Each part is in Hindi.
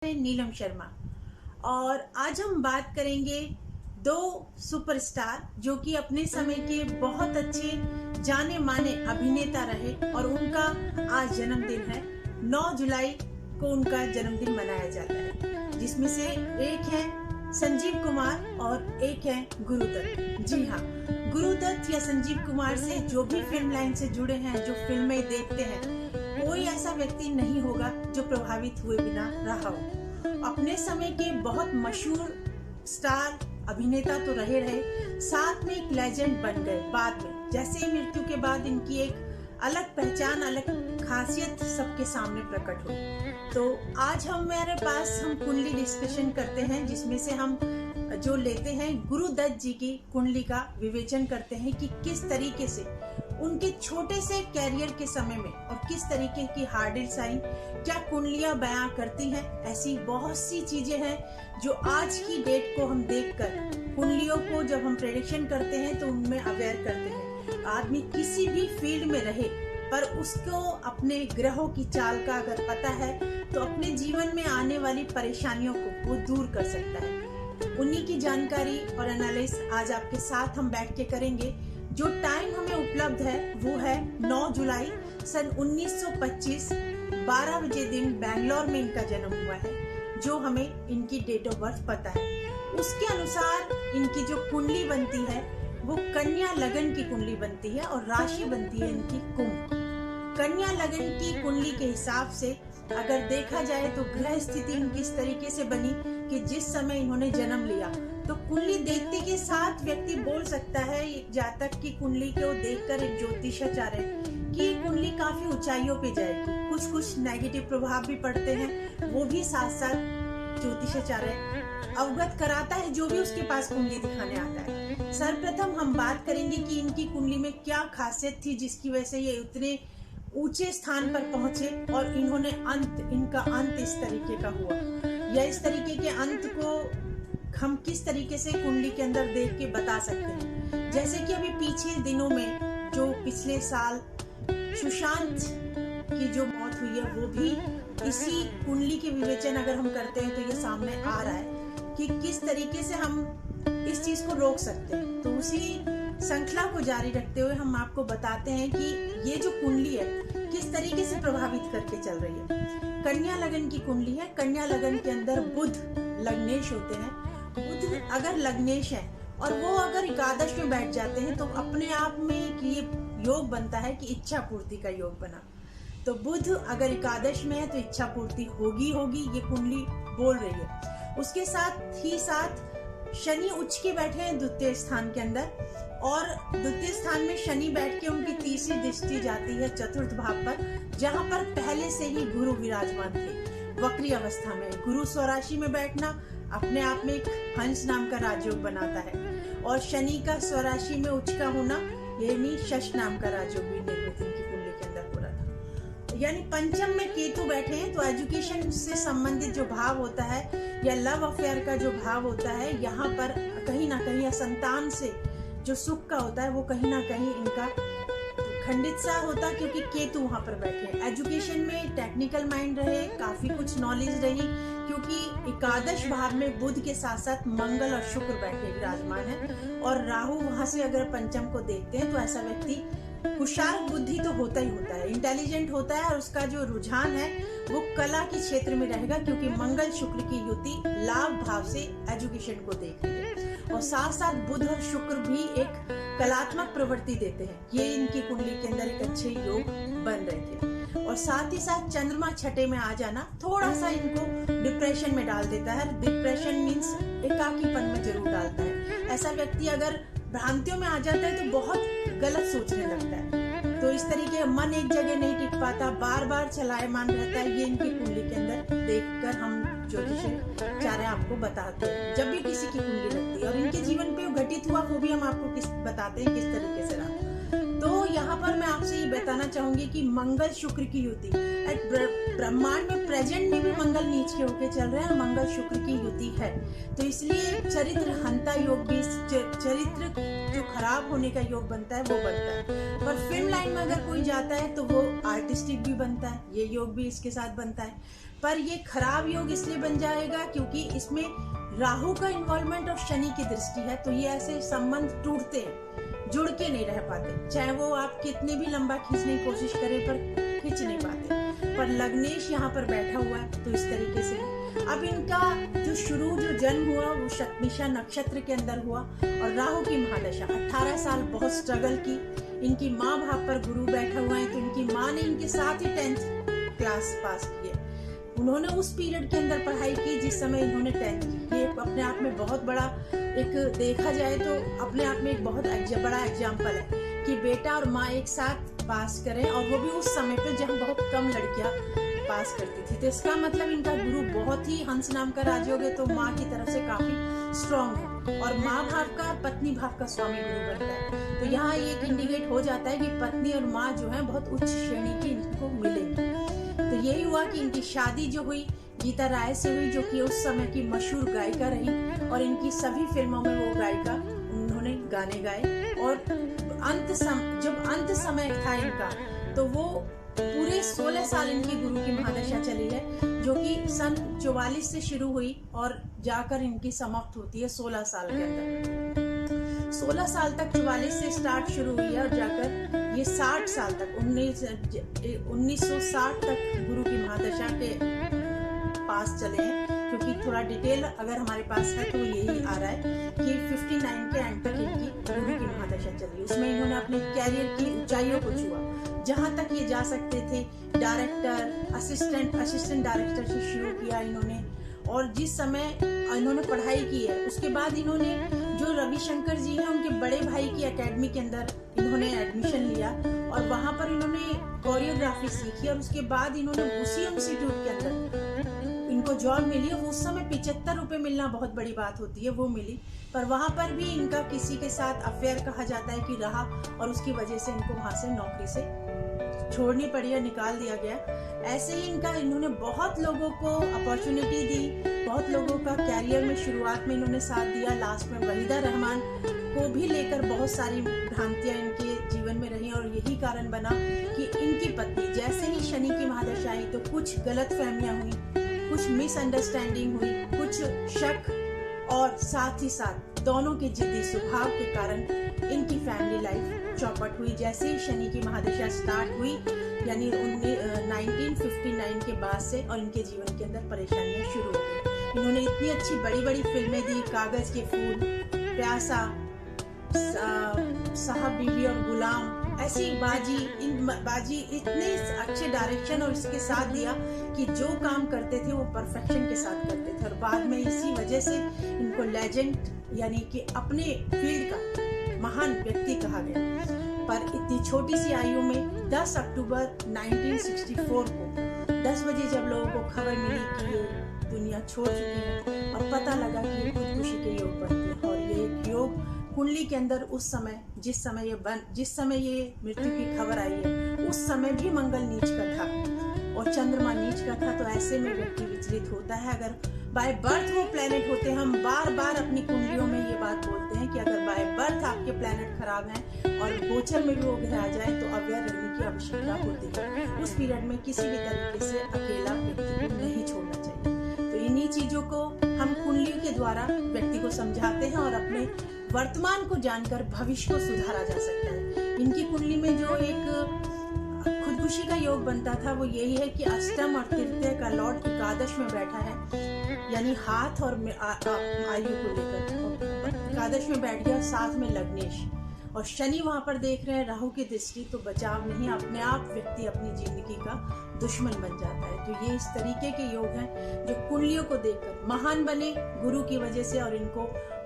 नीलम शर्मा। और आज हम बात करेंगे दो सुपरस्टार जो कि अपने समय के बहुत अच्छे जाने माने अभिनेता रहे और उनका आज जन्मदिन है। 9 जुलाई को उनका जन्मदिन मनाया जाता है, जिसमें से एक है संजीव कुमार और एक है गुरुदत्त। जी हाँ, गुरुदत्त या संजीव कुमार से जो भी फिल्म लाइन से जुड़े हैं, जो फिल्में देखते हैं, कोई ऐसा व्यक्ति नहीं होगा जो प्रभावित हुए बिना रहा हो। अपने समय के बहुत मशहूर स्टार अभिनेता तो रहे, साथ में एक लेजेंड बन गए बाद में। जैसे ही मृत्यु के बाद इनकी एक अलग पहचान, अलग खासियत सबके सामने प्रकट हुई। तो आज हमारे पास हम कुंडली डिस्कशन करते हैं, जिसमें से हम जो लेते हैं गुरुदत्त जी की कुंडली का विवेचन करते हैं कि किस तरीके से उनके छोटे से कैरियर के समय में और किस तरीके की हार्डिल्स आई, क्या कुंडलियां बयां करती हैं। ऐसी बहुत सी चीजें हैं जो आज की डेट को हम देखकर कुंडलियों को जब हम प्रेडिक्शन करते हैं तो उनमें अवेयर करते हैं। आदमी किसी भी फील्ड में रहे पर उसको अपने ग्रहों की चाल का अगर पता है तो अपने जीवन में आने वाली परेशानियों को वो दूर कर सकता है। उन्हीं की जानकारी और एनालिसिस आज आपके साथ हम बैठ के करेंगे। जो टाइम हमें उपलब्ध है वो है 9 जुलाई सन 1925, 12 बजे दिन बैंगलोर में इनका जन्म हुआ है, जो हमें इनकी डेट ऑफ बर्थ पता है। उसके अनुसार इनकी जो कुंडली बनती है वो कन्या लगन की कुंडली बनती है और राशि बनती है इनकी कुंभ। कन्या लगन की कुंडली के हिसाब से अगर देखा जाए तो ग्रह स्थिति इनकी इस तरीके से बनी कि जिस समय इन्होंने जन्म लिया तो कुंडली देखते के साथ व्यक्ति बोल सकता है, जातक की कुंडली को देखकर एक ज्योतिषाचार्य, कि ये कुंडली काफी ऊंचाइयों पे जाएगी। कुछ नेगेटिव प्रभाव भी पड़ते हैं, वो भी साथ साथ ज्योतिषाचार्य अवगत कराता है जो भी उसके पास कुंडली दिखाने आता है। सर्वप्रथम हम बात करेंगे कि इनकी कुंडली में क्या खासियत थी जिसकी वजह से ये उतने ऊंचे स्थान पर पहुंचे और इनका अंत इस तरीके का हुआ, या इस तरीके के अंत को हम किस तरीके से कुंडली के अंदर देख के बता सकते हैं। जैसे कि अभी पीछे दिनों में जो पिछले साल सुशांत की जो मौत हुई है वो भी इसी कुंडली के विवेचन अगर हम करते हैं तो ये सामने आ रहा है कि किस तरीके से हम इस चीज को रोक सकते हैं। तो उसी श्रृंखला को जारी रखते हुए हम आपको बताते हैं कि ये जो कुंडली है किस तरीके से प्रभावित करके चल रही है। कन्या लगन की कुंडली है। कन्या लगन के अंदर बुध लग्नेश होते हैं। बुध अगर लग्नेश है और वो अगर एकादश में बैठ जाते हैं तो अपने आप में ये योग बनता है कि इच्छा पूर्ति का योग बना। तो बुध अगर एकादश में है तो इच्छा पूर्ति होगी, ये कुंडली बोल रही है। उसके साथ ही साथ शनि उच्च के बैठे हैं द्वितीय स्थान के अंदर, और द्वितीय स्थान में शनि बैठ के उनकी तीसरी दृष्टि जाती है चतुर्थ भाव पर, जहां पर पहले से ही गुरु विराजमान थे वक्री अवस्था में। गुरु स्वराशि में बैठना अपने आप में एक हंस नाम का राजयोग बनाता है, और शनि का स्वराशि में उच्च का होना यानी शश नाम का राजयोग भी निर्मित इनकी कुंडली के अंदर हो रहा था। यानी पंचम में केतु बैठे हैं तो एजुकेशन से संबंधित जो भाव होता है या लव अफेयर का जो भाव होता है, यहाँ पर कहीं ना कहीं या संतान से जो सुख का होता है वो कहीं ना कहीं इनका खंडित सा होता, क्योंकि केतु वहां पर बैठे हैं। एजुकेशन में टेक्निकल माइंड रहे, काफी कुछ नॉलेज रही, क्योंकि एकादश भाव में बुध के साथ साथ मंगल और शुक्र बैठे विराजमान है, और राहु वहां से अगर पंचम को देखते हैं तो ऐसा व्यक्ति हुशार बुद्धि तो होता ही होता है, इंटेलिजेंट होता है, और उसका जो रुझान है वो कला के क्षेत्र में रहेगा, क्योंकि मंगल शुक्र की युति लाभ भाव से एजुकेशन को देख रही है। और साथ साथ बुध और शुक्र भी एक कलात्मक प्रवृत्ति देते हैं। ये इनकी कुंडली के अंदर एक अच्छे योग बन रहे थे। और साथ ही साथ चंद्रमा छठे में आ जाना थोड़ा सा इनको डिप्रेशन में डाल देता है। डिप्रेशन मीन्स एकाकीपन में जरूर डालता है। ऐसा व्यक्ति अगर भ्रांतियों में आ जाता है तो बहुत गलत सोचने लगता है, तो इस तरीके मन एक जगह नहीं टिक पाता, बार बार चलायमान रहता है। ये इनकी कुंडली के अंदर देखकर हम ज्योतिषाचार्य आपको बताते हैं जब भी किसी की कुंडली लगती है, और इनके जीवन पे घटित हुआ वो भी हम आपको बताते हैं किस तरीके से रहा। तो यहाँ पर मैं आपसे ये बताना चाहूंगी कि मंगल शुक्र की युति, ब्रह्मांड में प्रेजेंट में भी मंगल नीच के होके चल रहे हैं, मंगल शुक्र की युति है। तो इसलिए चरित्र हंता योग भी, चरित्र जो खराब होने का योग बनता है वो बनता है। पर फिल्म लाइन में अगर कोई जाता है तो वो आर्टिस्टिक भी बनता है, ये योग भी इसके साथ बनता है। पर ये खराब योग इसलिए बन जाएगा क्योंकि इसमें राहु का इन्वॉल्वमेंट और शनि की दृष्टि है, तो ये ऐसे संबंध टूटते हैं, जुड़ के नहीं रह पाते, चाहे वो आप कितने भी लंबा खींचने की कोशिश करें पर खींच नहीं पाते। पर लग्नेश यहाँ पर बैठा हुआ है, तो इस तरीके से अब इनका जो जन्म हुआ वो शतमिषा नक्षत्र के अंदर हुआ और राहु की महादशा 18 साल बहुत स्ट्रगल की। इनकी माँ भाव पर गुरु बैठा हुआ है, तो इनकी माँ ने इनके साथ ही 10th क्लास पास की है। उन्होंने उस पीरियड के अंदर पढ़ाई की जिस समय इन्होंने 10th की। ये अपने आप में बहुत बड़ा, एक देखा जाए तो अपने आप में एक बहुत बड़ा एग्जाम्पल है कि बेटा और माँ एक साथ पास करें, और वो भी उस समय पे जहाँ बहुत कम लड़कियां पास करती थी। तो इसका मतलब इनका गुरु बहुत ही, हंस नाम का राजयोग है तो माँ की तरफ से काफी स्ट्रॉन्ग है, और माँ भाव का पत्नी भाव का स्वामी गुरु बनता है। तो यहाँ ये इंडिकेट हो जाता है कि पत्नी और माँ जो है बहुत उच्च श्रेणी की इनको मिलेंगी। तो यही हुआ कि इनकी शादी जो हुई गीता राय से हुई, जो कि उस समय की मशहूर गायिका रही, और इनकी सभी फिल्मों में वो गायिका उन्होंने गाने गाए। और जब अंत समय था इनका, तो वो पूरे 16 साल इनकी गुरु की महादशा चली है, जो कि सन 44 से शुरू हुई और जाकर इनकी समाप्त होती है 16 साल के अंदर। 16 साल तक 44 से स्टार्ट शुरू हुई है और जाकर ये 60 साल तक 1960 तक गुरु की महादशा के पास चले हैं। क्योंकि थोड़ा डिटेल अगर हमारे पास है तो यही आ रहा है कि 59 के एंड तक इनकी गुरु की महादशा चली। उसमें इन्होंने अपने कैरियर की ऊंचाइयों को छुआ, जहां तक ये जा सकते थे। डायरेक्टर, असिस्टेंट डायरेक्टर से शुरू किया इन्होंने, और जिस समय इन्होंने पढ़ाई की है उसके बाद इन्होंने जो रविशंकर जी हैं उनके बड़े भाई की एकेडमी के अंदर इन्होंने एडमिशन लिया, और वहां पर इन्होंने कोरियोग्राफी सीखी, और उसके बाद इन्होंने उसी इंस्टीट्यूट के अंदर इनको जॉब मिली। उस समय 75 रुपए मिलना बहुत बड़ी बात होती है, वो मिली। पर वहां पर भी इनका किसी के साथ अफेयर कहा जाता है कि रहा, और उसकी वजह से इनको वहां से नौकरी से छोड़नी पड़ी या निकाल दिया गया। ऐसे ही इन्होंने बहुत लोगों को अपॉर्चुनिटी दी, बहुत लोगों का कैरियर में शुरुआत में इन्होंने साथ दिया। लास्ट में वहीदा रहमान को भी लेकर बहुत सारी भ्रांतियां इनके जीवन में रही, और यही कारण बना कि इनकी पत्नी, जैसे ही शनि की महादशा आई तो कुछ गलत फहमियां हुई, कुछ मिसअंडरस्टैंडिंग हुई, कुछ शक, और साथ ही साथ दोनों के जिद्दी स्वभाव के कारण इनकी फैमिली लाइफ चौपट हुई। जैसे ही शनि की महादशा स्टार्ट हुई, यानी 1959 के बाद से, और इनके जीवन के अंदर परेशानियां शुरू हो गई। इन्होंने इतनी अच्छी बड़ी बड़ी फिल्में दी, कागज के फूल, प्यासा, साहब बीवी और गुलाम, ऐसी बाजी इतने अच्छे डायरेक्शन और इसके साथ दिया कि जो काम करते थे वो परफेक्शन के साथ करते थे, और बाद में इसी वजह से इनको लेजेंड, यानी कि अपने फील्ड का महान व्यक्ति कहा गया। पर इतनी छोटी सी आयु में 10 अक्टूबर 1964 को 10 बजे जब लोगों को खबर मिली कि ये दुनिया छोड़ चुकी है, और पता लगा कि ये खुदकुशी के योग बनते हैं, और ये एक योग कुंडली के अंदर उस समय जिस समय ये मृत्यु की खबर आई है, उस समय भी मंगल नीच का था और चंद्रमा नीच का था। तो ऐसे में व्यक्ति विचलित होता है। अगर बाय बर्थ वो प्लेनेट होते हैं, हम बार बार अपनी कुंडलियों में ये बात बोलते हैं कि अगर बाय बर्थ आपके प्लेनेट खराब हैं और गोचर में भी वो ग्रह आ जाए तो अवेयर रहने की आवश्यकता होती है। उस पीरियड में किसी भी तरीके से अकेला व्यक्ति को नहीं छोड़ना चाहिए। तो इन्हीं चीजों को हम कुंडलियों के द्वारा व्यक्ति को समझाते हैं, और अपने वर्तमान को जानकर भविष्य को सुधारा जा सकता है। इनकी कुंडली में जो एक खुदकुशी का योग बनता था वो यही है कि अष्टम और तृतीय का लॉर्ड एकादश में बैठा है, यानी हाथ और आयु को लेकर एकादश में बैठ गया, साथ में लग्नेश, और शनि वहां पर देख रहे हैं राहु की दृष्टि। तो बचाव नहीं, अपने आप व्यक्ति अपनी जिंदगी का दुश्मन बन जाता है। तो ये इस तरीके के योग हैं जो कुंडलियों को देखकर महान बने गुरु की वजह से। और इनको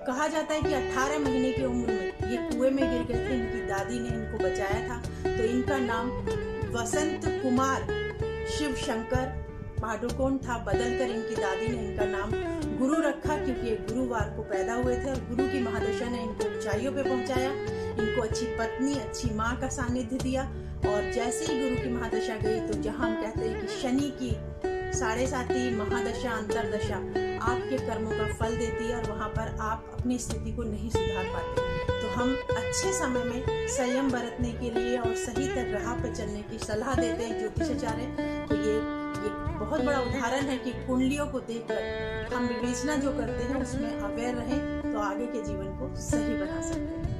कहा जाता है कि 18 महीने की उम्र में ये कुएं में गिर गए थे, इनकी दादी ने इनको बचाया था। तो इनका नाम वसंत कुमार शिव शंकर पादुकोण था, बदलकर इनकी दादी ने इनका नाम गुरु रखा, क्योंकि ये गुरुवार को पैदा हुए थे और गुरु की महादशा ने इनको ऊंचाइयों पे पहुंचाया। इनको अच्छी पत्नी, अच्छी माँ का सानिध्य दिया। और जैसे ही गुरु की महादशा गई तो जहाँ हम कहते हैं कि शनि की 7.5 महादशा अंतरदशा आपके कर्मों का फल देती है और वहाँ पर आप अपनी स्थिति को नहीं सुधार पाते। तो हम अच्छे समय में संयम बरतने के लिए और सही राह पर चलने की सलाह देते हैं ज्योतिषाचार्य। तो ये बहुत बड़ा उदाहरण है कि कुंडलियों को देखकर हम विवेचना जो करते हैं उसमें अवेयर रहें तो आगे के जीवन को सही बना सकते हैं।